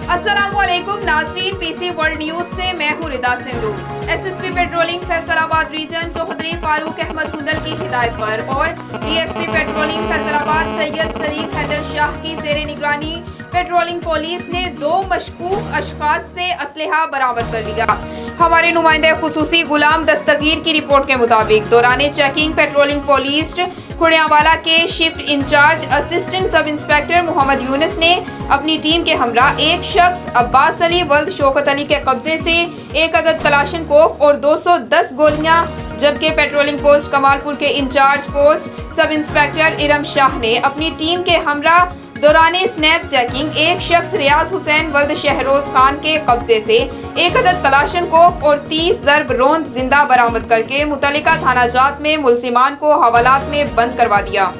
अस्सलामुअलैकुम नाज़रीन, PC world news से मैं हूँ Rida Sindhu. SSP patrolling Faisalabad region Chaudhry Farooq Ahmed Kundal की हिदायत पर और डीएसपी पेट्रोलिंग फैसलाबाद सैयद सलीम हैदर शाह की ज़ेरे निगरानी पेट्रोलिंग पुलिस ने 2 मशकूक अशखास से असलहा बरामद कर लिया। हमारे नुमाइंदे खुसूसी गुलाम दस्तगीर की रिपोर्ट के मुताबिक दौरान चेकिंग पेट्रोलिंग पुलिस खुड़ियावाला के shift incharge assistant sub inspector Mohammad Yunus ने अपनी टीम के हमरा एक शख्स अब्बास अली वल्द शौकत अली के कब्जे से 1 अदद कलाशनकोफ और 210 गोलियां, जबकि पेट्रोलिंग पोस्ट कमालपुर के incharge post sub inspector Iram Shah ने अपनी टीम के हमरा दौरान स्नैप चेकिंग एक शख्स रियाज हुसैन वल्द शहरोज खान के कब्जे से 1 अदद कलाशनकोफ और 30 ज़र्ब रोंद जिंदा बरामद करके मुतल्लिका थाना जात में मुलजिमान को हवालात में बंद करवा दिया।